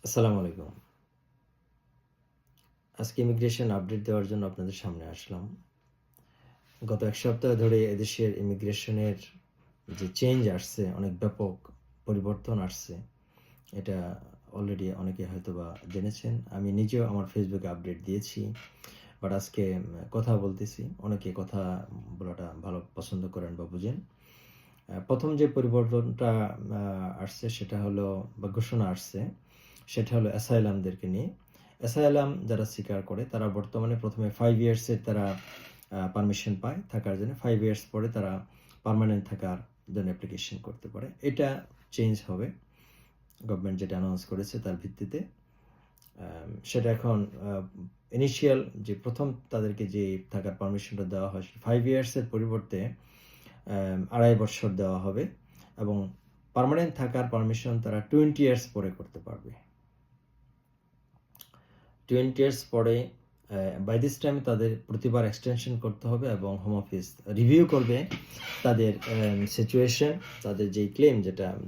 আসসালামু আলাইকুম। আজকে ইমিগ্রেশন আপডেট দেওয়ার জন্য আপনাদের সামনে আসলাম। গত ১ সপ্তাহ ধরে এদেশের ইমিগ্রেশনের যে চেঞ্জ আসছে, অনেক ব্যাপক পরিবর্তন আসছে। এটা অলরেডি অনেকে হয়তোবা জেনেছেন। আমি নিজেও আমার ফেসবুকে আপডেট দিয়েছি। বাট আজকে কথা বলতেছি। অনেকে কথা বলাটা ভালো পছন্দ করেন বা বুঝেন। ১ম যে পরিবর্তনটা আসছে সেটা হলো বা ঘোষণা আসছে, সেটা হলো অ্যাসাইলামদেরকে নিয়ে। অ্যাসাইলাম যারা স্বীকার করে তারা বর্তমানে ১ম এ 5 ইয়ার্সের তারা পারমিশন পায় থাকার জন্য। 5 ইয়ার্স পরে তারা পার্মানেন্ট থাকার জন্য অ্যাপ্লিকেশন করতে পারে। এটা চেঞ্জ হবে। গভর্নমেন্ট যেটা অ্যানাউন্স করেছে তার ভিত্তিতে। সেটা এখন ইনিশিয়াল যে ১ম তাদেরকে যে থাকার পারমিশনটা দেওয়া হয় 5 ইয়ার্সের পরিবর্তে ২.৫ বছর দেওয়া হবে এবং পার্মানেন্ট থাকার পারমিশন তারা 20 ইয়ার্স পরে করতে পারবে। 20 ইয়ার্স পরে বাই দিস টাইম তাদের প্রতিবার এক্সটেনশন করতে হবে এবং হোম অফিস রিভিউ করবে তাদের সিচুয়েশন, তাদের যেই ক্লেম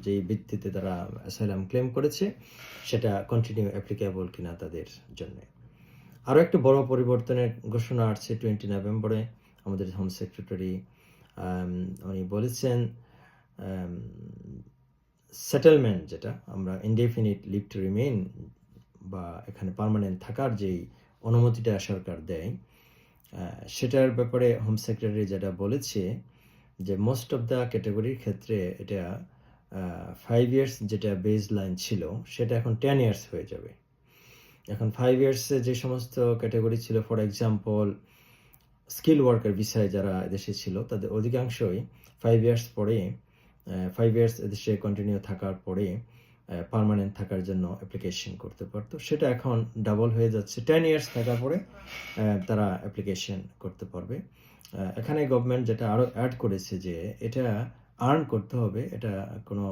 যেই ভিত্তিতে তারা অ্যাসাইলাম ক্লেম করেছে সেটা কন্টিনিউ অ্যাপ্লিকেবল কিনা তাদের জন্য। আরও একটা বড় পরিবর্তনের ঘোষণা আসছে 20 নভেম্বরে। আমাদের হোম সেক্রেটারি উনি বলেছেন সেটেলমেন্ট যেটা আমরা ইনডেফিনিট লিভ টু রিমেইন বা এখানে পার্মানেন্ট থাকার যেই অনুমতিটা সরকার দেয়, সেটার ব্যাপারে হোম সেক্রেটারি যেটা বলেছে যে মোস্ট অফ দ্য ক্যাটাগরির ক্ষেত্রে এটা 5 ইয়ার্স যেটা বেজ লাইন ছিল সেটা এখন 10 ইয়ার্স হয়ে যাবে। এখন 5 ইয়ার্সে যে সমস্ত ক্যাটাগরি ছিল, ফর এক্সাম্পল স্কিল ওয়ার্কার ভিসায় যারা এদেশে ছিল তাদের অধিকাংশই 5 ইয়ার্স পরে 5 ইয়ার্স এদেশে কন্টিনিউ থাকার পরে পার্মানেন্ট থাকার জন্য অ্যাপ্লিকেশন করতে পারতো। সেটা এখন ডাবল হয়ে যাচ্ছে। 10 ইয়ার্স থাকার পরে তারা অ্যাপ্লিকেশন করতে পারবে। এখানে গভর্নমেন্ট যেটা আরও অ্যাড করেছে যে এটা আর্ন করতে হবে। এটা কোনো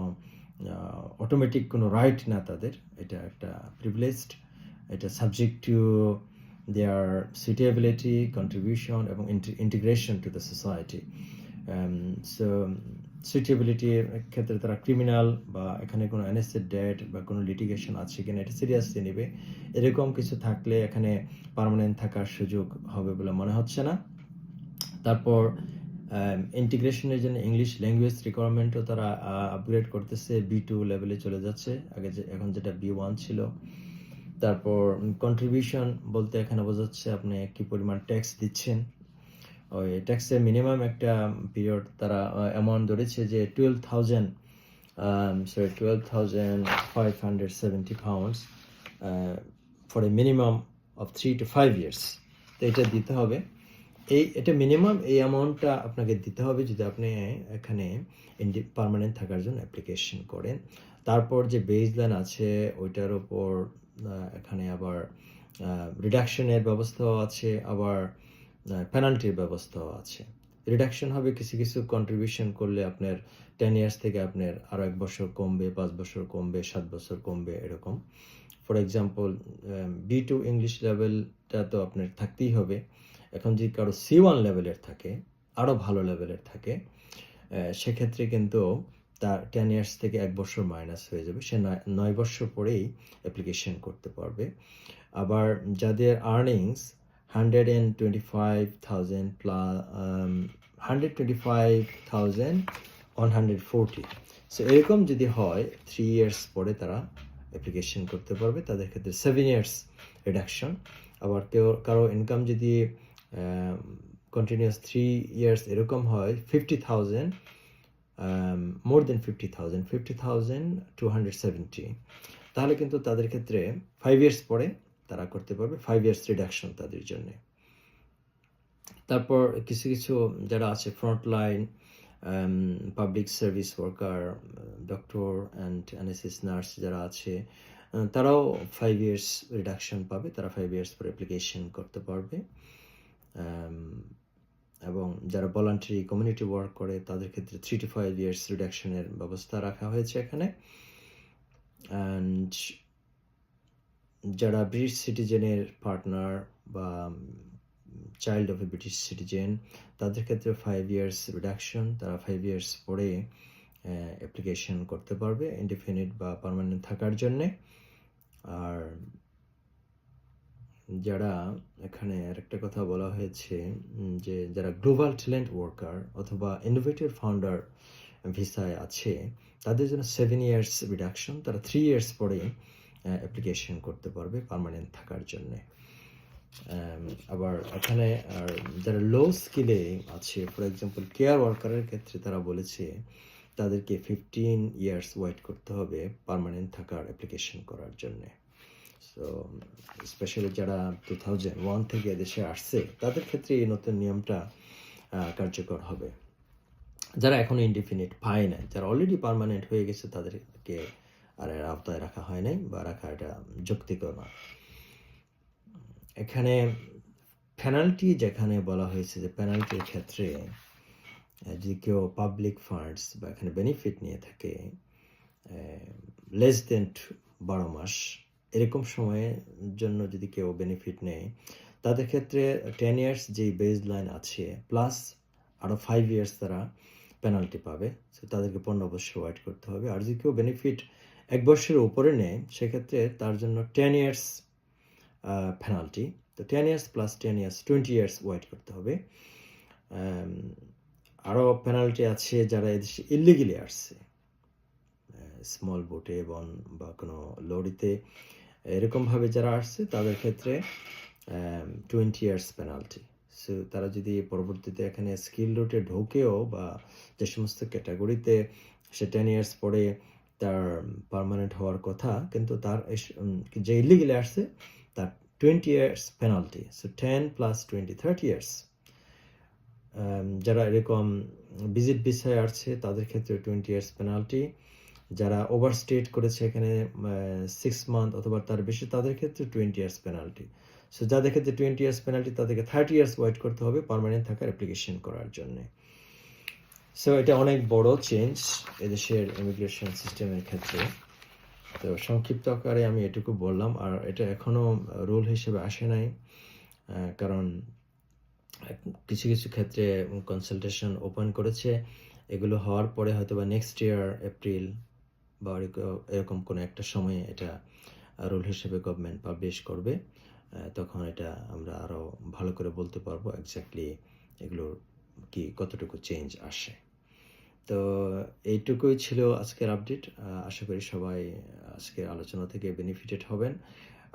অটোমেটিক কোনো রাইট না তাদের। এটা একটা প্রিভিলেজড। এটা subject to their suitability, contribution এবং integration to the society. So সুইটেবিলিটির ক্ষেত্রে তারা ক্রিমিনাল বা এখানে কোনো অ্যানেস্টেড ডেট বা কোনো লিটিগেশন আছে কিনা এটা সিরিয়াসলি নেবে। এরকম কিছু থাকলে এখানে পার্মানেন্ট থাকার সুযোগ হবে বলে মনে হচ্ছে না। তারপর ইন্টিগ্রেশনের জন্য ইংলিশ ল্যাঙ্গুয়েজ রিকোয়ারমেন্টও তারা আপগ্রেড করতেছে, B2 লেভেলে চলে যাচ্ছে। এখন যেটা B1 ছিল। তারপর কন্ট্রিবিউশন বলতে এখানে বোঝাচ্ছে আপনি কি পরিমাণ ট্যাক্স দিচ্ছেন। ওই ট্যাক্সের মিনিমাম একটা পিরিয়ড তারা অ্যামাউন্ট ধরেছে যে 12,570 pounds for a minimum of 3 to 5 years। তো এটা দিতে হবে। এটা মিনিমাম এই অ্যামাউন্টটা আপনাকে দিতে হবে যদি আপনি এখানে পার্মানেন্ট থাকার জন্য অ্যাপ্লিকেশন করেন। তারপর যে বেজ লাইন আছে ওইটার উপর এখানে আবার রিডাকশনের ব্যবস্থাও আছে, আবার পেনাল্টির ব্যবস্থাও আছে। রিডাকশন হবে কিছু কন্ট্রিবিউশন করলে আপনার 10 ইয়ার্স থেকে আপনার আরও 1 বছর কমবে, 5 বছর কমবে, 7 বছর কমবে এরকম। ফর এক্সাম্পল B2 ইংলিশ লেভেলটা তো আপনার থাকতেই হবে। এখন যদি কারো C1 লেভেলের থাকে, আরও ভালো লেভেলের থাকে, সেক্ষেত্রে কিন্তু তার 10 ইয়ার্স থেকে 1 বছর মাইনাস হয়ে যাবে। সে 9 বছর পরেই অ্যাপ্লিকেশন করতে পারবে। আবার যাদের আর্নিংস 125,000 প্লাস 125,140, সো এরকম যদি হয় 3 ইয়ার্স পরে তারা অ্যাপ্লিকেশন করতে পারবে। তাদের ক্ষেত্রে 7 ইয়ার্স রিডাকশন। আবার কারো ইনকাম যদি কন্টিনিউয়াস 3 ইয়ার্স এরকম হয় 50,000, মোর দেন 50,270, তাহলে কিন্তু তাদের ক্ষেত্রে 5 ইয়ার্স পরে তারা করতে পারবে। 5 ইয়ার্স রিডাকশন তাদের জন্য। তারপর কিছু যারা আছে front line public service worker, doctor and anaesthetist nurse যারা আছে, তারাও 5 ইয়ার্স রিডাকশন পাবে। তারা 5 ইয়ার্স পরে অ্যাপ্লিকেশন করতে পারবে। এবং যারা ভলান্টারি কমিউনিটি ওয়ার্ক করে তাদের ক্ষেত্রে 3 to 5 ইয়ার্স রিডাকশনের ব্যবস্থা রাখা হয়েছে এখানে। অ্যান্ড যারা ব্রিটিশ সিটিজেনের পার্টনার বা child of A British citizen, তাদের ক্ষেত্রে 5 ইয়ার্স রিডাকশন। তারা 5 ইয়ার্স পরে অ্যাপ্লিকেশন করতে পারবে ইনডিফিনিট বা পার্মানেন্ট থাকার জন্যে। আর যারা এখানে আরেকটা কথা বলা হয়েছে যে যারা গ্লোবাল ট্যালেন্ট ওয়ার্কার অথবা ইনোভেটর ফাউন্ডার ভিসায় আছে তাদের জন্য 7 ইয়ার্স রিডাকশন, তারা 3 ইয়ার্স পরে অ্যাপ্লিকেশন করতে পারবে পার্মানেন্ট থাকার জন্যে। আবার এখানে আর যারা লো স্কিলে আছে, ফর এক্সাম্পল কেয়ার ওয়ার্কারের ক্ষেত্রে তারা বলেছে তাদেরকে 15 ইয়ার্স ওয়েট করতে হবে পার্মানেন্ট থাকার অ্যাপ্লিকেশন করার জন্যে। সো স্পেশালি যারা 2001 থেকে দেশে আসছে তাদের ক্ষেত্রে এই নতুন নিয়মটা কার্যকর হবে। যারা এখনো ইনডিফিনিট পায় নাই, যারা অলরেডি পার্মানেন্ট হয়ে গেছে তাদেরকে আর এর আওতায় রাখা হয় নাই বা রাখা এটা যৌক্তিকর না। এখানে পেনাল্টি যেখানে বলা হয়েছে যে পেনাল্টির ক্ষেত্রে যদি কেউ পাবলিক ফান্ডস বা এখানে বেনিফিট নিয়ে থাকে লেস দেন 12 মাস এরকম সময়ের জন্য যদি কেউ বেনিফিট নেয় তাদের ক্ষেত্রে 10 ইয়ার্স যেই বেজ লাইন আছে প্লাস আরও 5 ইয়ার্স তারা পেনাল্টি পাবে। সো তাদেরকে 15 বছর ওয়েট করতে হবে। আর যদি কেউ বেনিফিট 1 বছরের উপরে নেয় সেক্ষেত্রে তার জন্য 10 ইয়ার্স পেনাল্টি। তো 10 years plus 10 years 20 years wait করতে হবে। আরও পেনাল্টি আছে যারা এদেশে ইলিগেলি আসছে, স্মল বোটে বা কোনো লরিতে এরকমভাবে যারা আসছে তাদের ক্ষেত্রে 20 ইয়ার্স পেনাল্টি। সো তারা যদি পরবর্তীতে এখানে স্কিল রুটে ঢোকেও বা যে সমস্ত ক্যাটাগরিতে সে 10 ইয়ার্স পরে তার পার্মানেন্ট হওয়ার কথা, কিন্তু তার যে ইলিগেলি আসছে তার 20 years penalty. So 10 plus 20 30 years. যারা এরকম ভিজিট ভিসায় আসছে তাদের ক্ষেত্রে 20 ইয়ার্স পেনাল্টি। যারা ওভারস্টেট করেছে এখানে 6 মান্থ অথবা তার বেশি তাদের ক্ষেত্রে 20 ইয়ার্স পেনাল্টি। সো যাদের ক্ষেত্রে 20 ইয়ার্স পেনাল্টি তাদেরকে 30 ইয়ার্স ওয়েট করতে হবে পার্মানেন্ট থাকার অ্যাপ্লিকেশন করার জন্য। সো এটা অনেক বড় চেঞ্জ এদেশের ইমিগ্রেশন সিস্টেমের ক্ষেত্রে। তো সংক্ষিপ্ত আকারে আমি এটুকু বললাম। আর এটা এখনও রুল হিসেবে আসে নাই, কারণ কিছু কিছু ক্ষেত্রে কনসালটেশন ওপেন করেছে। এগুলো হওয়ার পরে হয়তো বা নেক্সট ইয়ার এপ্রিল বা এরকম কোনো একটা সময়ে এটা রুল হিসেবে গভর্নমেন্ট পাবলিশ করবে। তখন এটা আমরা আরও ভালো করে বলতে পারবো এক্স্যাক্টলি এগুলোর কি কতটুকু চেঞ্জ আসে। তো এইটুকুই ছিল আজকের আপডেট। আশা করি সবাই আজকের আলোচনা থেকে বেনিফিটেড হবেন।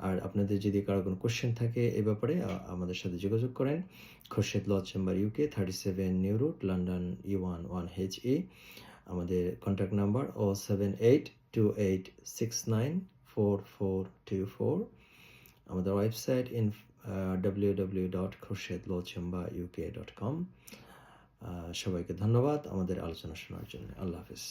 আর আপনাদের যদি কারো কোনো কোশ্চেন থাকে এই ব্যাপারে আমাদের সাথে যোগাযোগ করেন। Khorshed law chamber UK 37 new road, London E1 1HE। আমাদের কন্ট্যাক্ট নাম্বার 07828694424। আমাদের ওয়েবসাইট www.khorshedlawchamberuk.com। সবাইকে ধন্যবাদ আমাদের আলোচনা শোনার জন্য। আল্লাহ হাফিজ।